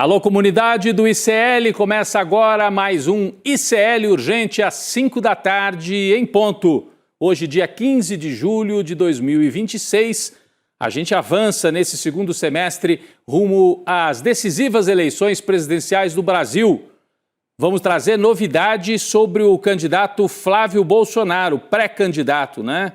Alô, comunidade do ICL, começa agora mais um ICL Urgente às 5 da tarde em ponto. Hoje, dia 15 de julho de 2026, a gente avança nesse segundo semestre rumo às decisivas eleições presidenciais do Brasil. Vamos trazer novidades sobre o candidato Flávio Bolsonaro, pré-candidato, né?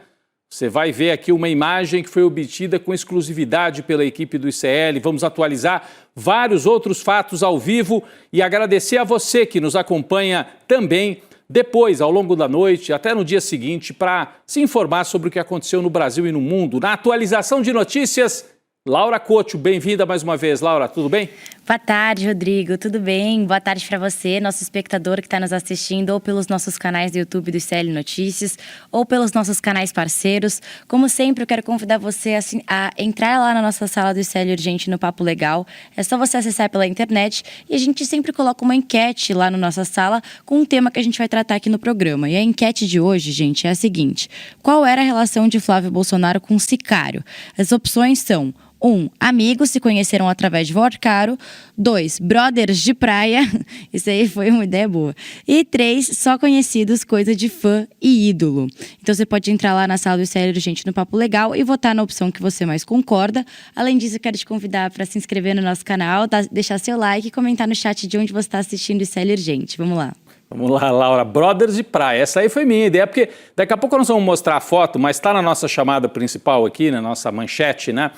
Você vai ver aqui uma imagem que foi obtida com exclusividade pela equipe do ICL. Vamos atualizar vários outros fatos ao vivo e agradecer a você que nos acompanha também depois, ao longo da noite, até no dia seguinte, para se informar sobre o que aconteceu no Brasil e no mundo. Na atualização de notícias, Laura Couto, bem-vinda mais uma vez. Laura, tudo bem? Boa tarde, Rodrigo. Tudo bem? Boa tarde para você, nosso espectador que está nos assistindo ou pelos nossos canais do YouTube do ICL Notícias ou pelos nossos canais parceiros. Como sempre, eu quero convidar você a entrar lá na nossa sala do ICL Urgente no Papo Legal. É só você acessar pela internet e a gente sempre coloca uma enquete lá na nossa sala com um tema que a gente vai tratar aqui no programa. E a enquete de hoje, gente, é a seguinte: qual era a relação de Flávio Bolsonaro com o sicário? As opções são: 1. Amigos se conheceram através de voto caro. 2. Brothers de praia. Isso aí foi uma ideia boa. E 3. Só conhecidos, coisa de fã e ídolo. Então você pode entrar lá na sala do ICL Urgente no Papo Legal e votar na opção que você mais concorda. Além disso, eu quero te convidar para se inscrever no nosso canal, deixar seu like e comentar no chat de onde você está assistindo o ICL Urgente. Vamos lá. Vamos lá, Laura. Brothers de praia. Essa aí foi minha ideia, porque daqui a pouco nós vamos mostrar a foto, mas está na nossa chamada principal aqui, na nossa manchete, né?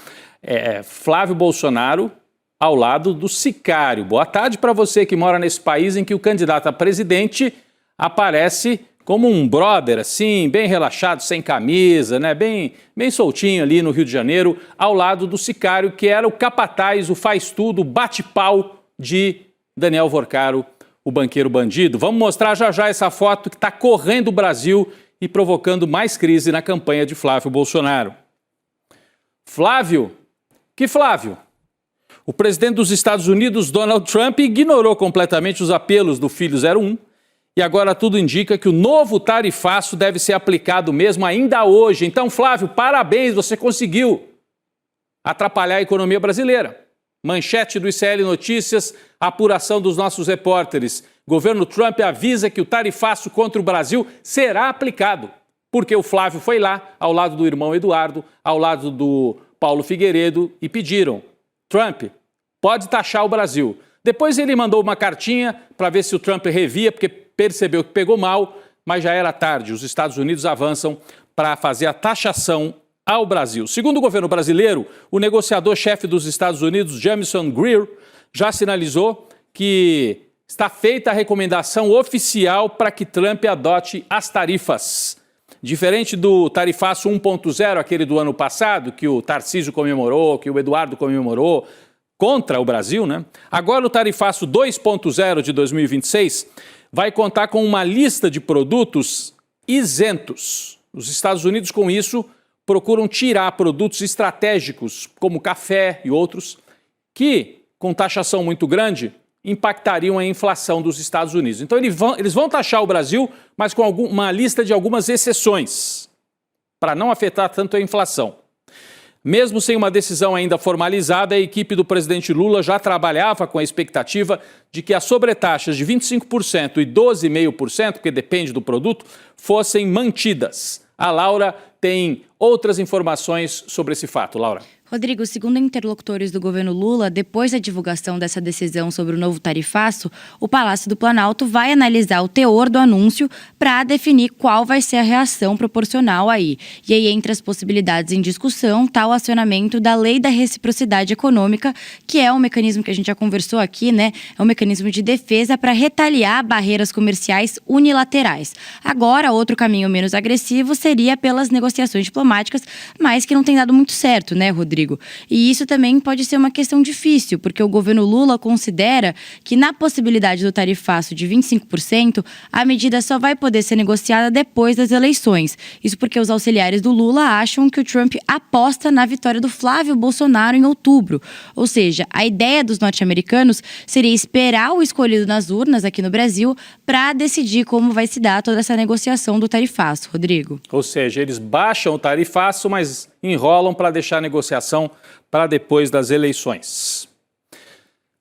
Flávio Bolsonaro ao lado do sicário. Boa tarde para você que mora nesse país em que o candidato a presidente aparece como um brother, assim, bem relaxado, sem camisa, né? Bem soltinho ali no Rio de Janeiro, ao lado do sicário, que era o capataz, o faz-tudo, o bate-pau de Daniel Vorcaro, o banqueiro bandido. Vamos mostrar já essa foto que está correndo o Brasil e provocando mais crise na campanha de Flávio Bolsonaro. Flávio? Que Flávio? O presidente dos Estados Unidos, Donald Trump, ignorou completamente os apelos do filho 01 e agora tudo indica que o novo tarifaço deve ser aplicado mesmo ainda hoje. Então, Flávio, parabéns, você conseguiu atrapalhar a economia brasileira. Manchete do ICL Notícias, apuração dos nossos repórteres. Governo Trump avisa que o tarifaço contra o Brasil será aplicado, porque o Flávio foi lá, ao lado do irmão Eduardo, ao lado do Paulo Figueiredo, e pediram: Trump, pode taxar o Brasil. Depois ele mandou uma cartinha para ver se o Trump revia, porque percebeu que pegou mal, mas já era tarde. Os Estados Unidos avançam para fazer a taxação ao Brasil. Segundo o governo brasileiro, o negociador-chefe dos Estados Unidos, Jamieson Greer, já sinalizou que está feita a recomendação oficial para que Trump adote as tarifas. Diferente do tarifaço 1.0, aquele do ano passado, que o Tarcísio comemorou, que o Eduardo comemorou, contra o Brasil, né? Agora o tarifaço 2.0 de 2026 vai contar com uma lista de produtos isentos. Os Estados Unidos, com isso, procuram tirar produtos estratégicos, como café e outros, que, com taxação muito grande, impactariam a inflação dos Estados Unidos. Então eles vão taxar o Brasil, mas com uma lista de algumas exceções, para não afetar tanto a inflação. Mesmo sem uma decisão ainda formalizada, a equipe do presidente Lula já trabalhava com a expectativa de que as sobretaxas de 25% e 12,5%, porque depende do produto, fossem mantidas. A Laura tem outras informações sobre esse fato. Laura. Rodrigo, segundo interlocutores do governo Lula, depois da divulgação dessa decisão sobre o novo tarifaço, o Palácio do Planalto vai analisar o teor do anúncio para definir qual vai ser a reação proporcional aí. E aí, entre as possibilidades em discussão, está o acionamento da Lei da Reciprocidade Econômica, que é um mecanismo que a gente já conversou aqui, né? É um mecanismo de defesa para retaliar barreiras comerciais unilaterais. Agora, outro caminho menos agressivo seria pelas negociações diplomáticas, mas que não tem dado muito certo, né, Rodrigo? E isso também pode ser uma questão difícil, porque o governo Lula considera que na possibilidade do tarifaço de 25%, a medida só vai poder ser negociada depois das eleições. Isso porque os auxiliares do Lula acham que o Trump aposta na vitória do Flávio Bolsonaro em outubro. Ou seja, a ideia dos norte-americanos seria esperar o escolhido nas urnas aqui no Brasil para decidir como vai se dar toda essa negociação do tarifaço, Rodrigo. Ou seja, eles baixam o tarifaço, mas enrolam para deixar a negociação para depois das eleições.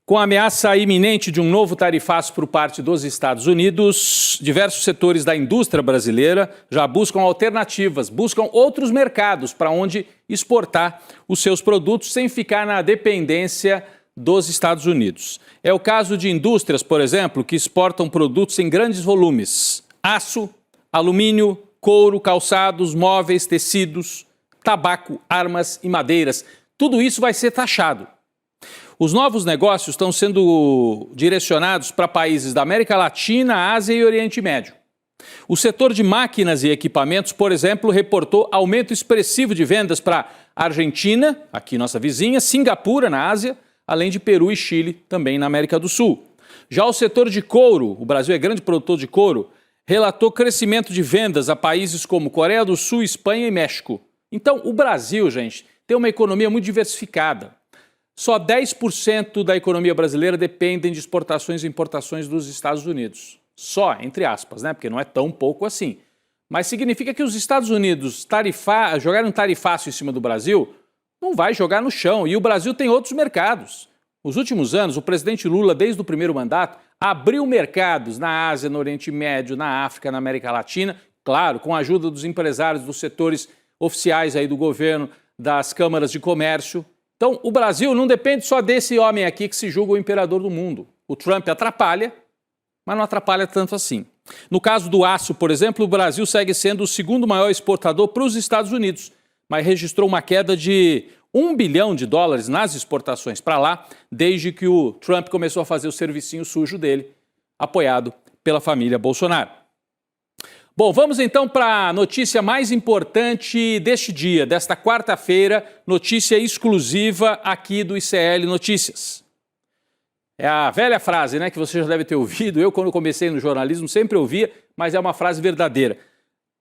Com a ameaça iminente de um novo tarifaço por parte dos Estados Unidos, diversos setores da indústria brasileira já buscam alternativas, buscam outros mercados para onde exportar os seus produtos sem ficar na dependência dos Estados Unidos. É o caso de indústrias, por exemplo, que exportam produtos em grandes volumes: aço, alumínio, couro, calçados, móveis, tecidos, tabaco, armas e madeiras. Tudo isso vai ser taxado. Os novos negócios estão sendo direcionados para países da América Latina, Ásia e Oriente Médio. O setor de máquinas e equipamentos, por exemplo, reportou aumento expressivo de vendas para Argentina, aqui nossa vizinha, Singapura, na Ásia, além de Peru e Chile, também na América do Sul. Já o setor de couro, o Brasil é grande produtor de couro, relatou crescimento de vendas a países como Coreia do Sul, Espanha e México. Então, o Brasil, gente, tem uma economia muito diversificada. Só 10% da economia brasileira dependem de exportações e importações dos Estados Unidos. Só, entre aspas, né? Porque não é tão pouco assim. Mas significa que os Estados Unidos jogarem um tarifaço em cima do Brasil, não vai jogar no chão. E o Brasil tem outros mercados. Nos últimos anos, o presidente Lula, desde o primeiro mandato, abriu mercados na Ásia, no Oriente Médio, na África, na América Latina, claro, com a ajuda dos empresários, dos setores oficiais aí do governo, das câmaras de comércio. Então, o Brasil não depende só desse homem aqui que se julga o imperador do mundo. O Trump atrapalha, mas não atrapalha tanto assim. No caso do aço, por exemplo, o Brasil segue sendo o segundo maior exportador para os Estados Unidos, mas registrou uma queda de $1 bilhão nas exportações para lá, desde que o Trump começou a fazer o servicinho sujo dele, apoiado pela família Bolsonaro. Bom, vamos então para a notícia mais importante deste dia, desta quarta-feira, notícia exclusiva aqui do ICL Notícias. É a velha frase, né, que você já deve ter ouvido. Eu, quando comecei no jornalismo, sempre ouvia, mas é uma frase verdadeira.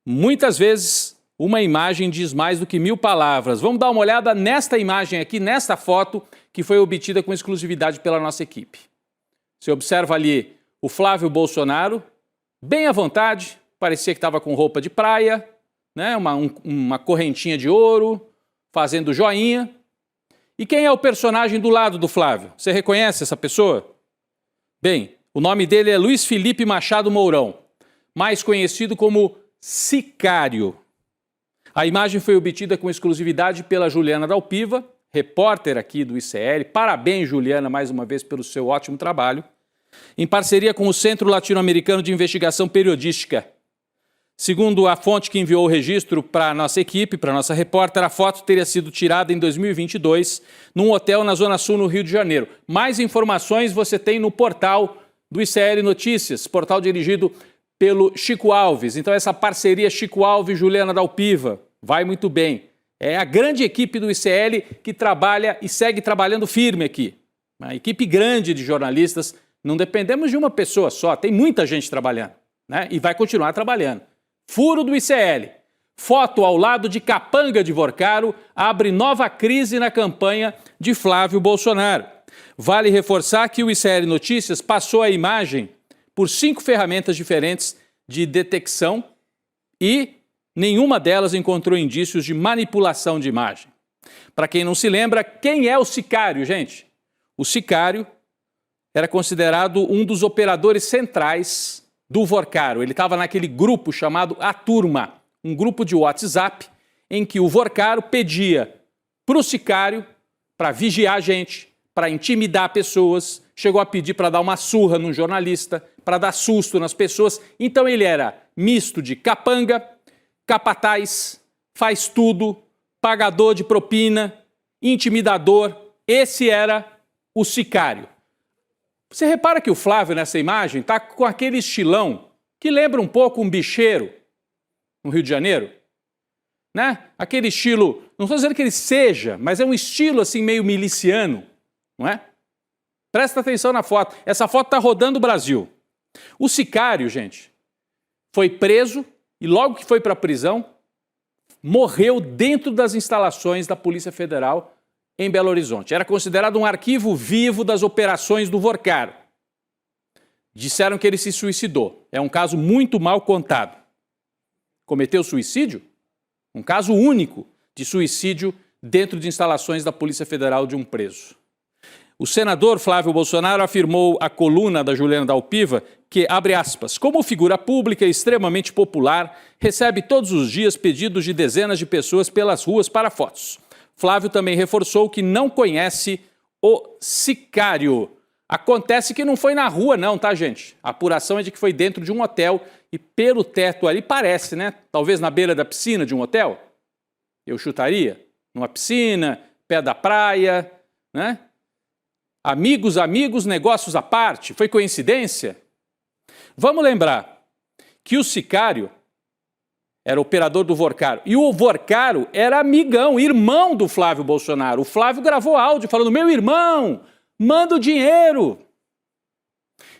Muitas vezes, uma imagem diz mais do que 1000 palavras. Vamos dar uma olhada nesta imagem aqui, nesta foto, que foi obtida com exclusividade pela nossa equipe. Você observa ali o Flávio Bolsonaro, bem à vontade, parecia que estava com roupa de praia, né? Uma correntinha de ouro, fazendo joinha. E quem é o personagem do lado do Flávio? Você reconhece essa pessoa? Bem, o nome dele é Luiz Felipe Machado Mourão, mais conhecido como Sicário. A imagem foi obtida com exclusividade pela Juliana Dalpiva, repórter aqui do ICL. Parabéns, Juliana, mais uma vez pelo seu ótimo trabalho. Em parceria com o Centro Latino-Americano de Investigação Periodística. Segundo a fonte que enviou o registro para a nossa equipe, para a nossa repórter, a foto teria sido tirada em 2022 num hotel na Zona Sul, no Rio de Janeiro. Mais informações você tem no portal do ICL Notícias, portal dirigido pelo Chico Alves. Então essa parceria Chico Alves e Juliana Dalpiva vai muito bem. É a grande equipe do ICL que trabalha e segue trabalhando firme aqui. Uma equipe grande de jornalistas, não dependemos de uma pessoa só, tem muita gente trabalhando, né? E vai continuar trabalhando. Furo do ICL. Foto ao lado de Capanga de Vorcaro abre nova crise na campanha de Flávio Bolsonaro. Vale reforçar que o ICL Notícias passou a imagem por 5 ferramentas diferentes de detecção e nenhuma delas encontrou indícios de manipulação de imagem. Para quem não se lembra, quem é o Sicário, gente? O Sicário era considerado um dos operadores centrais do Vorcaro. Ele estava naquele grupo chamado A Turma, um grupo de WhatsApp em que o Vorcaro pedia para o Sicário para vigiar a gente, para intimidar pessoas, chegou a pedir para dar uma surra num jornalista, para dar susto nas pessoas. Então ele era misto de capanga, capataz, faz tudo, pagador de propina, intimidador. Esse era o Sicário. Você repara que o Flávio, nessa imagem, está com aquele estilão que lembra um pouco um bicheiro no Rio de Janeiro, né? Aquele estilo, não estou dizendo que ele seja, mas é um estilo assim meio miliciano, não é? Presta atenção na foto. Essa foto está rodando o Brasil. O Sicário, gente, foi preso e logo que foi para a prisão, morreu dentro das instalações da Polícia Federal em Belo Horizonte. Era considerado um arquivo vivo das operações do Vorcaro. Disseram que ele se suicidou. É um caso muito mal contado. Cometeu suicídio? Um caso único de suicídio dentro de instalações da Polícia Federal de um preso. O senador Flávio Bolsonaro afirmou à coluna da Juliana Dalpiva que, abre aspas, como figura pública extremamente popular, recebe todos os dias pedidos de dezenas de pessoas pelas ruas para fotos. Flávio também reforçou que não conhece o sicário. Acontece que não foi na rua não, tá, gente? A apuração é de que foi dentro de um hotel e pelo teto ali parece, né? Talvez na beira da piscina de um hotel. Eu chutaria. Numa piscina, pé da praia, né? Amigos, negócios à parte. Foi coincidência? Vamos lembrar que o sicário era operador do Vorcaro. E o Vorcaro era amigão, irmão do Flávio Bolsonaro. O Flávio gravou áudio falando, meu irmão, manda o dinheiro.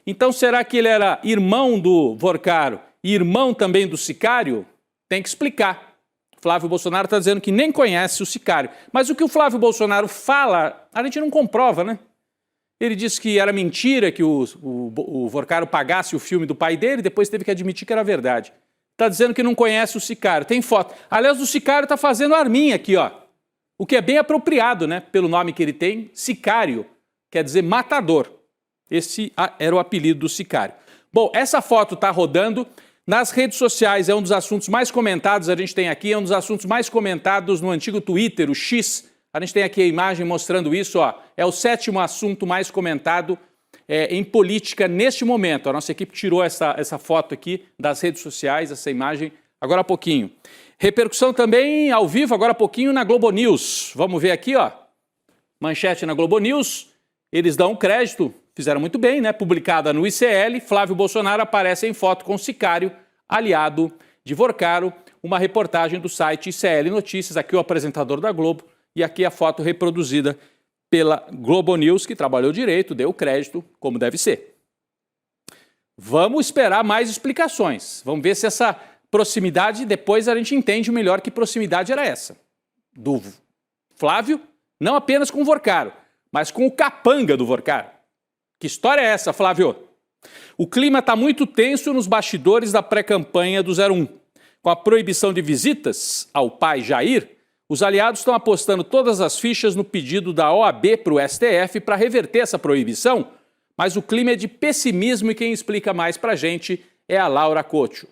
Então, será que ele era irmão do Vorcaro e irmão também do sicário? Tem que explicar. Flávio Bolsonaro está dizendo que nem conhece o sicário. Mas o que o Flávio Bolsonaro fala, a gente não comprova, né? Ele disse que era mentira que o Vorcaro pagasse o filme do pai dele, depois teve que admitir que era verdade. Está dizendo que não conhece o sicário. Tem foto. Aliás, o sicário está fazendo arminha aqui, ó. O que é bem apropriado, né? Pelo nome que ele tem, sicário. Quer dizer matador. Esse era o apelido do sicário. Bom, essa foto está rodando nas redes sociais. É um dos assuntos mais comentados, a gente tem aqui. É um dos assuntos mais comentados no antigo Twitter, o X. A gente tem aqui a imagem mostrando isso, ó. É o 7º assunto mais comentado em política neste momento. A nossa equipe tirou essa foto aqui das redes sociais, essa imagem, agora há pouquinho. Repercussão também ao vivo, agora há pouquinho, na Globo News. Vamos ver aqui, ó. Manchete na Globo News. Eles dão crédito, fizeram muito bem, né? Publicada no ICL, Flávio Bolsonaro aparece em foto com sicário, aliado de Vorcaro. Uma reportagem do site ICL Notícias, aqui o apresentador da Globo. E aqui a foto reproduzida pela Globo News, que trabalhou direito, deu crédito, como deve ser. Vamos esperar mais explicações. Vamos ver se essa proximidade, depois a gente entende melhor que proximidade era essa. Do Flávio, não apenas com o Vorcaro, mas com o capanga do Vorcaro. Que história é essa, Flávio? O clima está muito tenso nos bastidores da pré-campanha do 01. Com a proibição de visitas ao pai Jair, os aliados estão apostando todas as fichas no pedido da OAB para o STF para reverter essa proibição, mas o clima é de pessimismo e quem explica mais para a gente é a Laura Couto.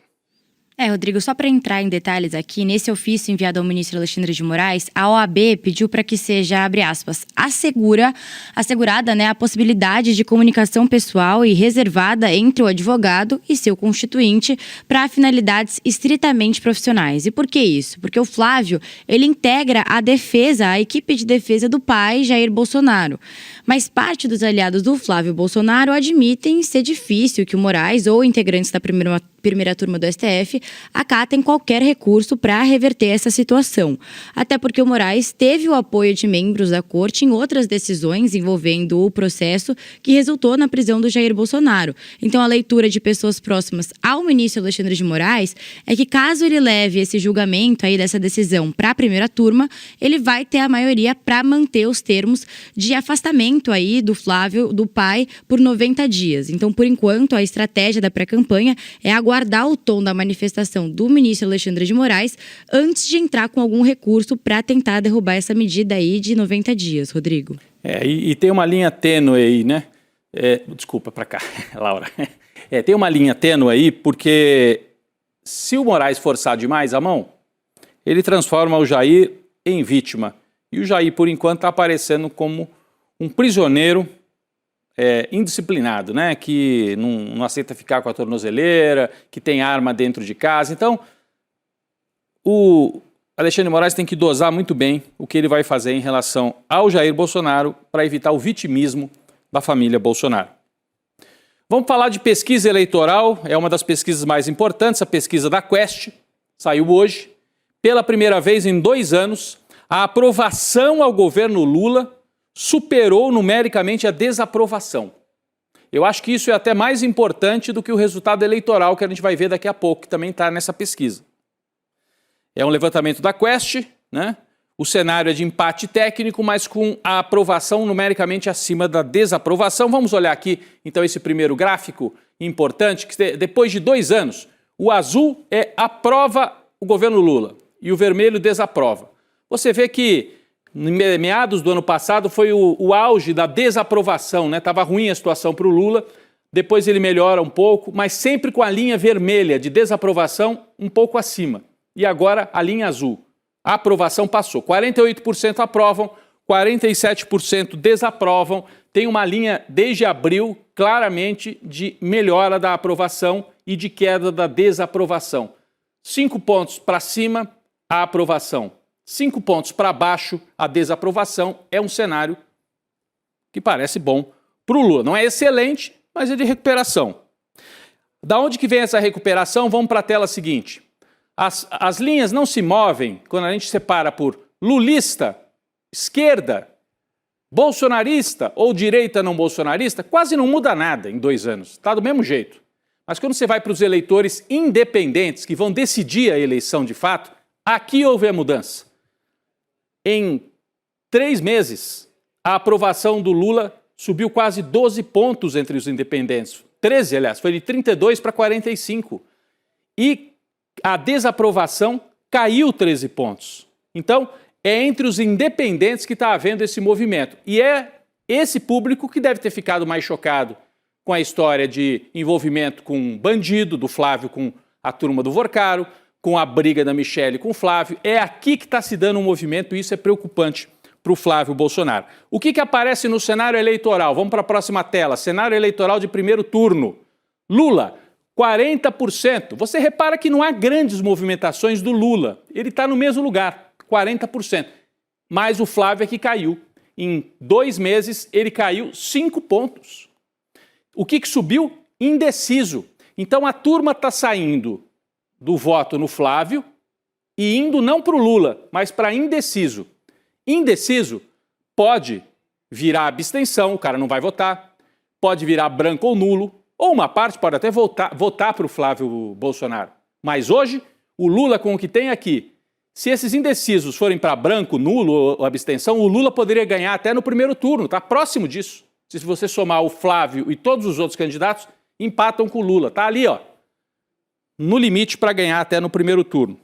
Rodrigo, só para entrar em detalhes aqui, nesse ofício enviado ao ministro Alexandre de Moraes, a OAB pediu para que seja, abre aspas, assegurada, né, a possibilidade de comunicação pessoal e reservada entre o advogado e seu constituinte para finalidades estritamente profissionais. E por que isso? Porque o Flávio, ele integra a equipe de defesa do pai, Jair Bolsonaro. Mas parte dos aliados do Flávio Bolsonaro admitem ser difícil que o Moraes ou integrantes da primeira turma do STF acatem qualquer recurso para reverter essa situação. Até porque o Moraes teve o apoio de membros da corte em outras decisões envolvendo o processo que resultou na prisão do Jair Bolsonaro. Então, a leitura de pessoas próximas ao ministro Alexandre de Moraes é que, caso ele leve esse julgamento aí dessa decisão para a primeira turma, ele vai ter a maioria para manter os termos de afastamento aí do Flávio, do pai, por 90 dias. Então, por enquanto, a estratégia da pré-campanha é aguardar o tom da manifestação do ministro Alexandre de Moraes antes de entrar com algum recurso para tentar derrubar essa medida aí de 90 dias, Rodrigo. E tem uma linha tênue aí, né? Desculpa, para cá, Laura. Tem uma linha tênue aí, porque se o Moraes forçar demais a mão, ele transforma o Jair em vítima. E o Jair, por enquanto, está aparecendo como um prisioneiro indisciplinado, né? Que não aceita ficar com a tornozeleira, que tem arma dentro de casa. Então, o Alexandre de Moraes tem que dosar muito bem o que ele vai fazer em relação ao Jair Bolsonaro para evitar o vitimismo da família Bolsonaro. Vamos falar de pesquisa eleitoral, é uma das pesquisas mais importantes, a pesquisa da Quest, saiu hoje. Pela primeira vez em 2 anos, a aprovação ao governo Lula superou numericamente a desaprovação. Eu acho que isso é até mais importante do que o resultado eleitoral que a gente vai ver daqui a pouco, que também está nessa pesquisa. É um levantamento da Quest, né? O cenário é de empate técnico, mas com a aprovação numericamente acima da desaprovação. Vamos olhar aqui, então, esse primeiro gráfico importante, que depois de 2 anos, o azul aprova o governo Lula e o vermelho desaprova. Você vê que meados do ano passado, foi o auge da desaprovação, né? Estava ruim a situação para o Lula, depois ele melhora um pouco, mas sempre com a linha vermelha de desaprovação um pouco acima. E agora a linha azul. A aprovação passou. 48% aprovam, 47% desaprovam. Tem uma linha, desde abril, claramente de melhora da aprovação e de queda da desaprovação. 5 pontos para cima, a aprovação. 5 pontos para baixo, a desaprovação. É um cenário que parece bom para o Lula. Não é excelente, mas é de recuperação. Da onde que vem essa recuperação? Vamos para a tela seguinte. As linhas não se movem quando a gente separa por lulista, esquerda, bolsonarista ou direita não bolsonarista, quase não muda nada em 2 anos. Está do mesmo jeito. Mas quando você vai para os eleitores independentes, que vão decidir a eleição de fato, aqui houve a mudança. Em 3 meses, a aprovação do Lula subiu quase 12 pontos entre os independentes. 13, aliás, foi de 32 para 45. E a desaprovação caiu 13 pontos. Então, é entre os independentes que está havendo esse movimento. E é esse público que deve ter ficado mais chocado com a história de envolvimento com um bandido, do Flávio com a turma do Vorcaro, com a briga da Michelle com o Flávio. É aqui que está se dando um movimento e isso é preocupante para o Flávio Bolsonaro. O que aparece no cenário eleitoral? Vamos para a próxima tela. Cenário eleitoral de primeiro turno. Lula, 40%. Você repara que não há grandes movimentações do Lula. Ele está no mesmo lugar, 40%. Mas o Flávio é que caiu. Em 2 meses, ele caiu 5 pontos. O que subiu? Indeciso. Então a turma está saindo do voto no Flávio e indo não para o Lula, mas para indeciso. Indeciso pode virar abstenção, o cara não vai votar, pode virar branco ou nulo, ou uma parte pode até votar para o Flávio Bolsonaro. Mas hoje, o Lula, com o que tem aqui, se esses indecisos forem para branco, nulo ou abstenção, o Lula poderia ganhar até no primeiro turno, está próximo disso. Se você somar o Flávio e todos os outros candidatos, empatam com o Lula. Está ali, ó, no limite para ganhar até no primeiro turno.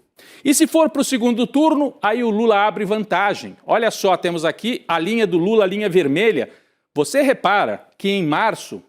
E se for para o segundo turno, aí o Lula abre vantagem. Olha só, temos aqui a linha do Lula, a linha vermelha. Você repara que em março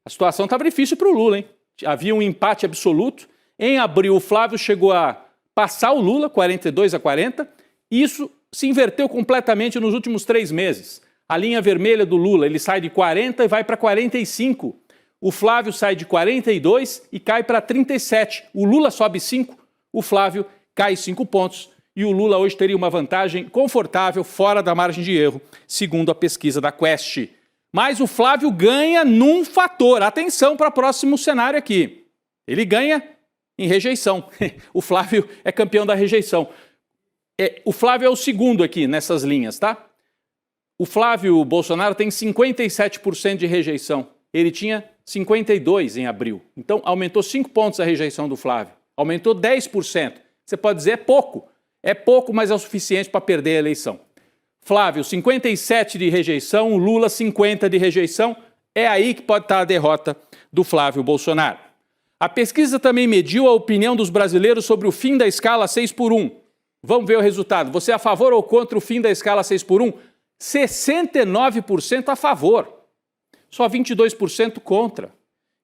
a situação estava difícil para o Lula, hein? Havia um empate absoluto. Em abril, o Flávio chegou a passar o Lula, 42-40. Isso se inverteu completamente nos últimos 3 meses. A linha vermelha do Lula, ele sai de 40 e vai para 45. O Flávio sai de 42 e cai para 37. O Lula sobe 5, o Flávio cai 5 pontos. E o Lula hoje teria uma vantagem confortável, fora da margem de erro, segundo a pesquisa da Quest. Mas o Flávio ganha num fator. Atenção para o próximo cenário aqui. Ele ganha em rejeição. O Flávio é campeão da rejeição. O Flávio é o segundo aqui nessas linhas, tá? O Flávio Bolsonaro tem 57% de rejeição. Ele tinha 52% em abril. Então, aumentou 5 pontos a rejeição do Flávio. Aumentou 10%. Você pode dizer, é pouco, mas é o suficiente para perder a eleição. Flávio, 57% de rejeição, Lula, 50% de rejeição. É aí que pode estar a derrota do Flávio Bolsonaro. A pesquisa também mediu a opinião dos brasileiros sobre o fim da escala 6x1. Vamos ver o resultado. Você é a favor ou contra o fim da escala 6x1? 69% a favor. Só 22% contra.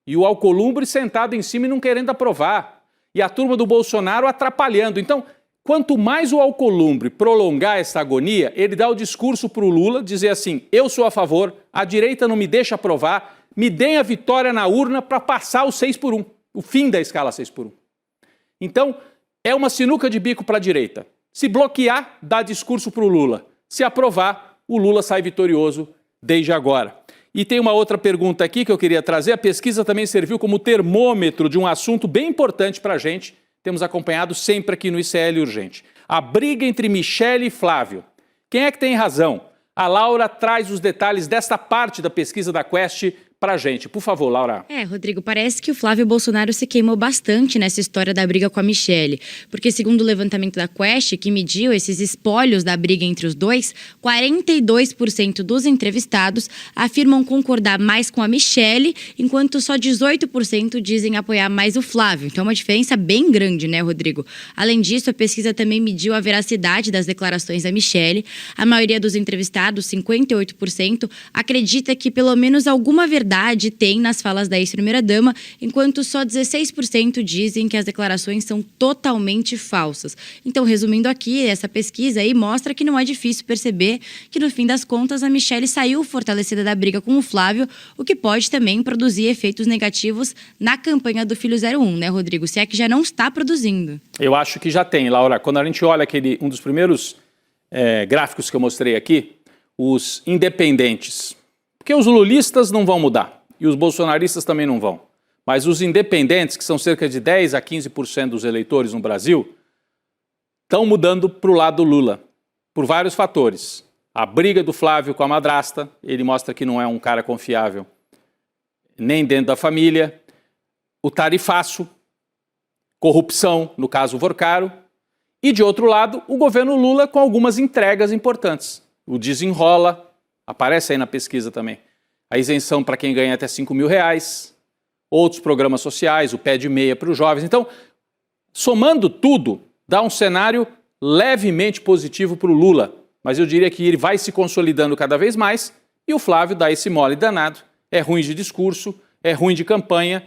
E o Alcolumbre sentado em cima e não querendo aprovar. E a turma do Bolsonaro atrapalhando. Então, quanto mais o Alcolumbre prolongar essa agonia, ele dá o discurso para o Lula, dizer assim, eu sou a favor, a direita não me deixa aprovar, me deem a vitória na urna para passar o 6x1, o fim da escala 6x1. Então, é uma sinuca de bico para a direita. Se bloquear, dá discurso para o Lula. Se aprovar, o Lula sai vitorioso desde agora. E tem uma outra pergunta aqui que eu queria trazer. A pesquisa também serviu como termômetro de um assunto bem importante para a gente. Temos acompanhado sempre aqui no ICL Urgente. A briga entre Michelle e Flávio. Quem é que tem razão? A Laura traz os detalhes desta parte da pesquisa da Quest pra gente. Por favor, Laura. Rodrigo, parece que o Flávio Bolsonaro se queimou bastante nessa história da briga com a Michelle. Porque segundo o levantamento da Quest, que mediu esses espólios da briga entre os dois, 42% dos entrevistados afirmam concordar mais com a Michelle, enquanto só 18% dizem apoiar mais o Flávio. Então é uma diferença bem grande, né, Rodrigo? Além disso, a pesquisa também mediu a veracidade das declarações da Michelle. A maioria dos entrevistados, 58%, acredita que pelo menos alguma verdade tem nas falas da ex-primeira-dama, enquanto só 16% dizem que as declarações são totalmente falsas. Então, resumindo aqui, essa pesquisa aí mostra que não é difícil perceber que, no fim das contas, a Michelle saiu fortalecida da briga com o Flávio, o que pode também produzir efeitos negativos na campanha do Filho 01, né, Rodrigo? Se é que já não está produzindo. Eu acho que já tem, Laura. Quando a gente olha um dos primeiros gráficos que eu mostrei aqui, os independentes. Porque os lulistas não vão mudar e os bolsonaristas também não vão. Mas os independentes, que são cerca de 10 a 15% dos eleitores no Brasil, estão mudando para o lado do Lula, por vários fatores. A briga do Flávio com a madrasta, ele mostra que não é um cara confiável, nem dentro da família. O tarifaço, corrupção, no caso o Vorcaro. E, de outro lado, o governo Lula com algumas entregas importantes. O Desenrola, aparece aí na pesquisa também. A isenção para quem ganha até R$5.000, outros programas sociais, o pé de meia para os jovens. Então, somando tudo, dá um cenário levemente positivo para o Lula. Mas eu diria que ele vai se consolidando cada vez mais e o Flávio dá esse mole danado. É ruim de discurso, é ruim de campanha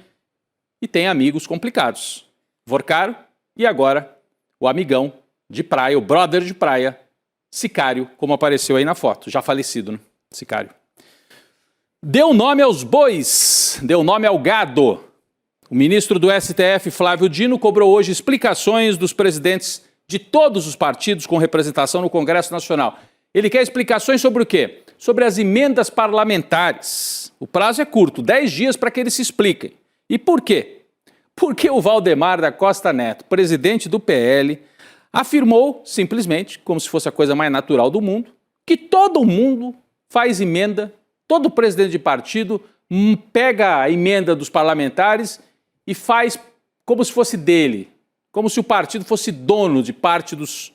e tem amigos complicados. Vorcaro e agora o amigão de praia, o brother de praia, Sicário, como apareceu aí na foto, já falecido, né? Sicário. Deu nome aos bois, deu nome ao gado. O ministro do STF, Flávio Dino, cobrou hoje explicações dos presidentes de todos os partidos com representação no Congresso Nacional. Ele quer explicações sobre o quê? Sobre as emendas parlamentares. O prazo é curto, 10 dias para que eles se expliquem. E por quê? Porque o Valdemar da Costa Neto, presidente do PL, afirmou, simplesmente, como se fosse a coisa mais natural do mundo, que todo mundo faz emenda, todo presidente de partido pega a emenda dos parlamentares e faz como se fosse dele, como se o partido fosse dono de parte dos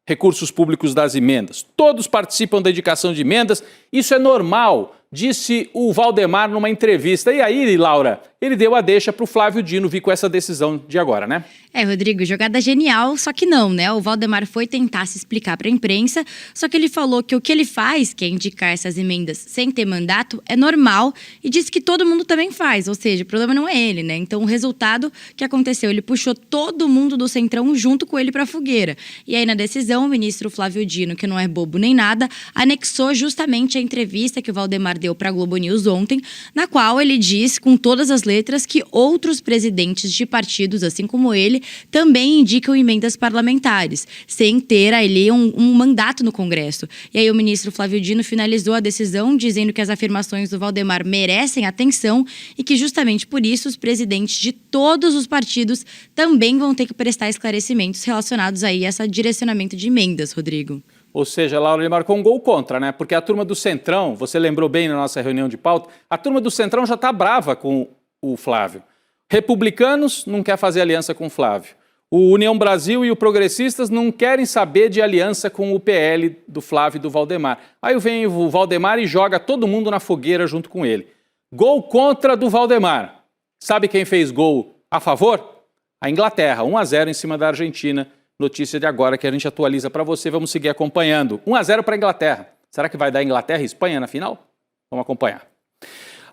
recursos públicos das emendas. Todos participam da indicação de emendas, isso é normal, disse o Valdemar numa entrevista. E aí, Laura, ele deu a deixa para o Flávio Dino vir com essa decisão de agora, né? Rodrigo, jogada genial, só que não, né? O Valdemar foi tentar se explicar para a imprensa, só que ele falou que o que ele faz, que é indicar essas emendas sem ter mandato, é normal e disse que todo mundo também faz, ou seja, o problema não é ele, né? Então o resultado que aconteceu, ele puxou todo mundo do Centrão junto com ele para a fogueira. E aí na decisão, o ministro Flávio Dino, que não é bobo nem nada, anexou justamente a entrevista que o Valdemar deu para a Globo News ontem, na qual ele diz com todas as letras que outros presidentes de partidos, assim como ele, também indicam emendas parlamentares, sem ter ali um mandato no Congresso. E aí o ministro Flávio Dino finalizou a decisão dizendo que as afirmações do Valdemar merecem atenção e que justamente por isso os presidentes de todos os partidos também vão ter que prestar esclarecimentos relacionados aí a esse direcionamento de emendas, Rodrigo. Ou seja, Laura, ele marcou um gol contra, né? Porque a turma do Centrão, você lembrou bem na nossa reunião de pauta, a turma do Centrão já está brava com o Flávio. Republicanos não quer fazer aliança com o Flávio. O União Brasil e o Progressistas não querem saber de aliança com o PL do Flávio e do Valdemar. Aí vem o Valdemar e joga todo mundo na fogueira junto com ele. Gol contra do Valdemar. Sabe quem fez gol a favor? A Inglaterra, 1-0 em cima da Argentina. Notícia de agora que a gente atualiza para você, vamos seguir acompanhando. 1-0 para a Inglaterra. Será que vai dar Inglaterra e Espanha na final? Vamos acompanhar.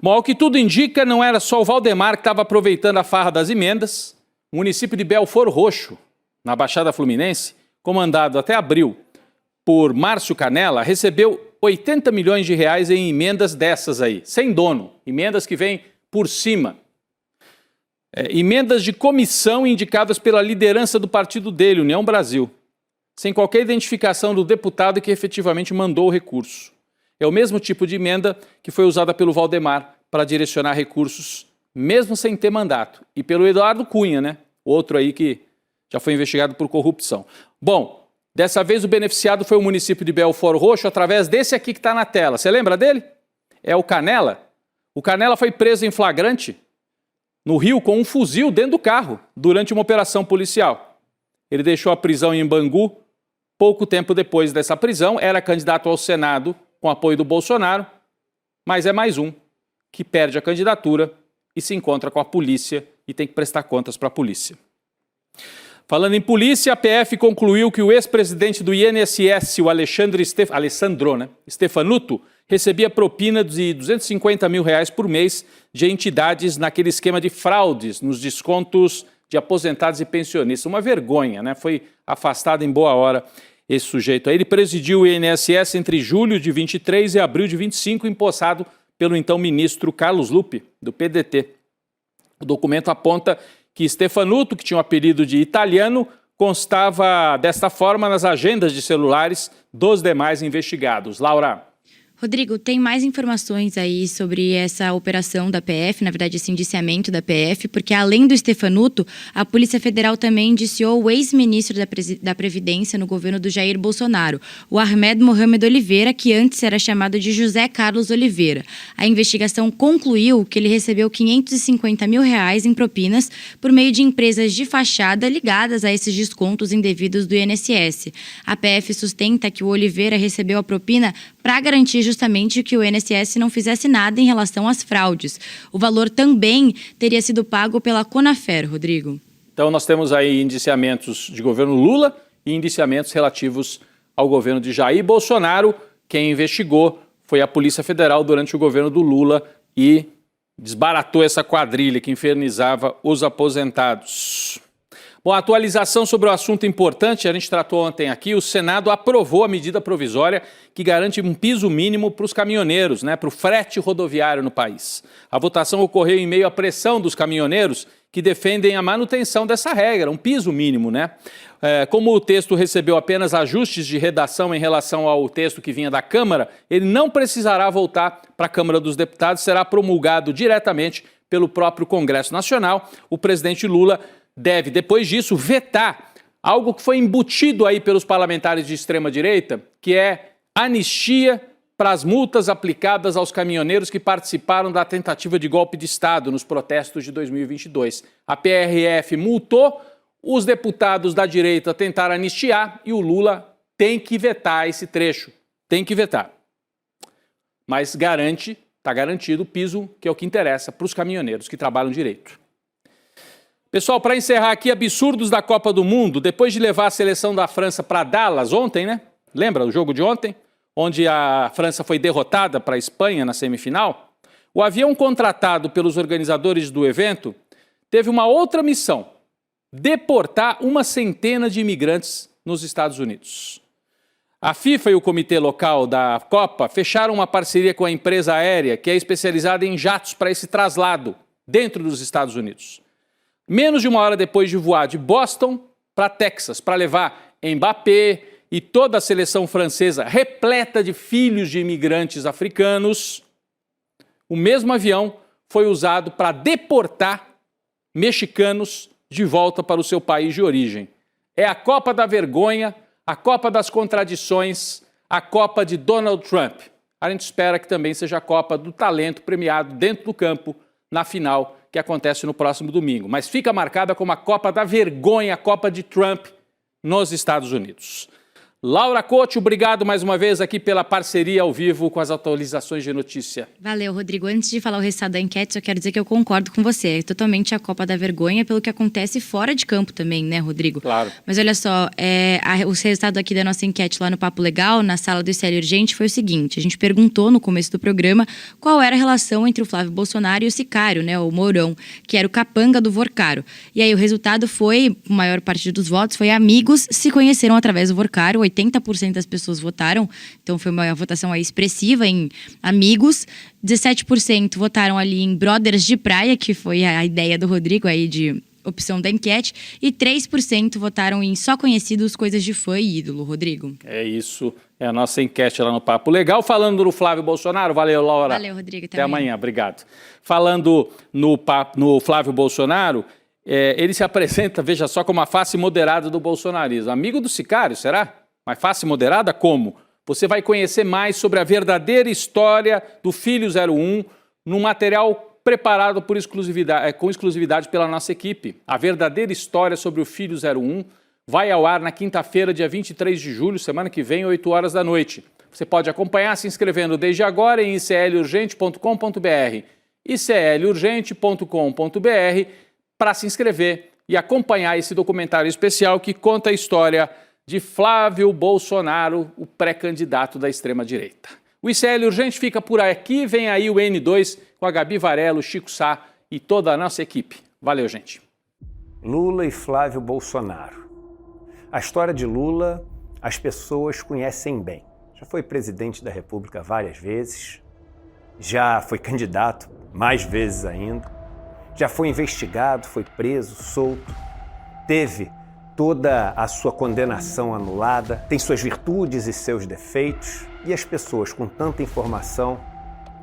Bom, ao que tudo indica, não era só o Valdemar que estava aproveitando a farra das emendas. O município de Belford Roxo, na Baixada Fluminense, comandado até abril por Márcio Canella, recebeu 80 milhões de reais em emendas dessas aí, sem dono, emendas que vêm por cima. Emendas de comissão indicadas pela liderança do partido dele, União Brasil, sem qualquer identificação do deputado que efetivamente mandou o recurso. É o mesmo tipo de emenda que foi usada pelo Valdemar para direcionar recursos, mesmo sem ter mandato. E pelo Eduardo Cunha, né? Outro aí que já foi investigado por corrupção. Bom, dessa vez o beneficiado foi o município de Belford Roxo, através desse aqui que está na tela. Você lembra dele? É o Canella. O Canela foi preso em flagrante no Rio com um fuzil dentro do carro durante uma operação policial. Ele deixou a prisão em Bangu pouco tempo depois dessa prisão, era candidato ao Senado com apoio do Bolsonaro, mas é mais um que perde a candidatura e se encontra com a polícia e tem que prestar contas para a polícia. Falando em polícia, a PF concluiu que o ex-presidente do INSS, o Alessandro Stefanuto, recebia propina de R$250 mil por mês de entidades naquele esquema de fraudes nos descontos de aposentados e pensionistas. Uma vergonha, né? Foi afastado em boa hora esse sujeito aí. Ele presidiu o INSS entre julho de 23 e abril de 25, empossado pelo então ministro Carlos Lupe, do PDT. O documento aponta que Stefanuto, que tinha o apelido de italiano, constava desta forma nas agendas de celulares dos demais investigados. Laura. Rodrigo, tem mais informações aí sobre essa operação da PF, na verdade esse indiciamento da PF, porque além do Stefanuto, a Polícia Federal também indiciou o ex-ministro da Previdência no governo do Jair Bolsonaro, o Ahmed Mohamed Oliveira, que antes era chamado de José Carlos Oliveira. A investigação concluiu que ele recebeu R$550 mil em propinas por meio de empresas de fachada ligadas a esses descontos indevidos do INSS. A PF sustenta que o Oliveira recebeu a propina para garantir justamente que o INSS não fizesse nada em relação às fraudes. O valor também teria sido pago pela Conafer, Rodrigo. Então nós temos aí indiciamentos de governo Lula e indiciamentos relativos ao governo de Jair Bolsonaro. Quem investigou foi a Polícia Federal durante o governo do Lula e desbaratou essa quadrilha que infernizava os aposentados. Bom, a atualização sobre o assunto importante, a gente tratou ontem aqui, o Senado aprovou a medida provisória que garante um piso mínimo para os caminhoneiros, para o frete rodoviário no país. A votação ocorreu em meio à pressão dos caminhoneiros que defendem a manutenção dessa regra, um piso mínimo, Como o texto recebeu apenas ajustes de redação em relação ao texto que vinha da Câmara, ele não precisará voltar para a Câmara dos Deputados, será promulgado diretamente pelo próprio Congresso Nacional. O presidente Lula deve, depois disso, vetar algo que foi embutido aí pelos parlamentares de extrema-direita, que é anistia para as multas aplicadas aos caminhoneiros que participaram da tentativa de golpe de Estado nos protestos de 2022. A PRF multou, os deputados da direita tentaram anistiar e o Lula tem que vetar esse trecho, tem que vetar. Mas está garantido o piso, que é o que interessa para os caminhoneiros que trabalham direito. Pessoal, para encerrar aqui, absurdos da Copa do Mundo, depois de levar a seleção da França para Dallas ontem, Lembra o jogo de ontem? Onde a França foi derrotada para a Espanha na semifinal? O avião contratado pelos organizadores do evento teve uma outra missão: deportar 100 de imigrantes nos Estados Unidos. A FIFA e o comitê local da Copa fecharam uma parceria com a empresa aérea que é especializada em jatos para esse traslado dentro dos Estados Unidos. Menos de uma hora depois de voar de Boston para Texas, para levar Mbappé e toda a seleção francesa repleta de filhos de imigrantes africanos, o mesmo avião foi usado para deportar mexicanos de volta para o seu país de origem. É a Copa da Vergonha, a Copa das Contradições, a Copa de Donald Trump. A gente espera que também seja a Copa do talento premiado dentro do campo na final que acontece no próximo domingo. Mas fica marcada como a Copa da Vergonha, a Copa de Trump nos Estados Unidos. Laura Couto, obrigado mais uma vez aqui pela parceria ao vivo com as atualizações de notícia. Valeu, Rodrigo. Antes de falar o resultado da enquete, eu quero dizer que eu concordo com você. É totalmente a Copa da Vergonha pelo que acontece fora de campo também, né, Rodrigo? Claro. Mas olha só, o resultado aqui da nossa enquete lá no Papo Legal, na sala do ICL Urgente, foi o seguinte. A gente perguntou no começo do programa qual era a relação entre o Flávio Bolsonaro e o Sicário, o Mourão, que era o capanga do Vorcaro. E aí o resultado foi, a maior parte dos votos, foi amigos se conheceram através do Vorcaro. 80% das pessoas votaram, então foi uma votação aí expressiva em amigos. 17% votaram ali em brothers de praia, que foi a ideia do Rodrigo aí de opção da enquete, e 3% votaram em só conhecidos, coisas de fã e ídolo, Rodrigo. É isso, é a nossa enquete lá no Papo Legal. Falando no Flávio Bolsonaro, valeu, Laura. Valeu, Rodrigo. Até amanhã, obrigado. Falando no Flávio Bolsonaro, ele se apresenta, veja só, como a face moderada do bolsonarismo. Amigo do Sicário, será? Mas face moderada como? Você vai conhecer mais sobre a verdadeira história do Filho 01 num material preparado com exclusividade pela nossa equipe. A verdadeira história sobre o Filho 01 vai ao ar na quinta-feira, dia 23 de julho, semana que vem, 8 horas da noite. Você pode acompanhar se inscrevendo desde agora em iclurgente.com.br, iclurgente.com.br, para se inscrever e acompanhar esse documentário especial que conta a história de Flávio Bolsonaro, o pré-candidato da extrema-direita. O ICL Urgente fica por aqui, vem aí o N2 com a Gabi Varello, Chico Sá e toda a nossa equipe. Valeu, gente. Lula e Flávio Bolsonaro. A história de Lula as pessoas conhecem bem. Já foi presidente da República várias vezes, já foi candidato mais vezes ainda, já foi investigado, foi preso, solto, teve toda a sua condenação anulada, tem suas virtudes e seus defeitos, e as pessoas com tanta informação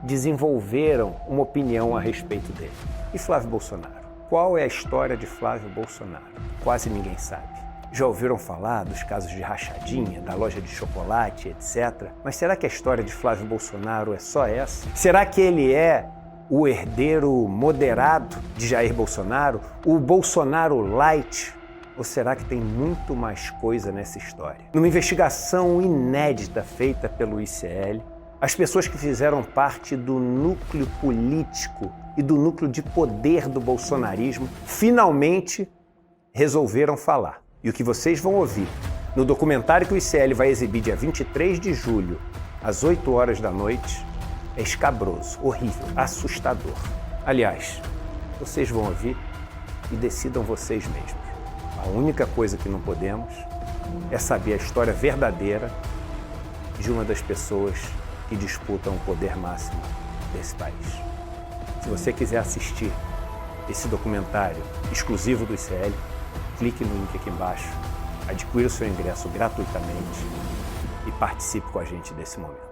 desenvolveram uma opinião a respeito dele. E Flávio Bolsonaro? Qual é a história de Flávio Bolsonaro? Quase ninguém sabe. Já ouviram falar dos casos de rachadinha, da loja de chocolate, etc. Mas será que a história de Flávio Bolsonaro é só essa? Será que ele é o herdeiro moderado de Jair Bolsonaro? O Bolsonaro light? Ou será que tem muito mais coisa nessa história? Numa investigação inédita feita pelo ICL, as pessoas que fizeram parte do núcleo político e do núcleo de poder do bolsonarismo finalmente resolveram falar. E o que vocês vão ouvir no documentário que o ICL vai exibir dia 23 de julho, às 8 horas da noite, é escabroso, horrível, assustador. Aliás, vocês vão ouvir e decidam vocês mesmos. A única coisa que não podemos é saber a história verdadeira de uma das pessoas que disputam o poder máximo desse país. Se você quiser assistir esse documentário exclusivo do ICL, clique no link aqui embaixo, adquira o seu ingresso gratuitamente e participe com a gente desse momento.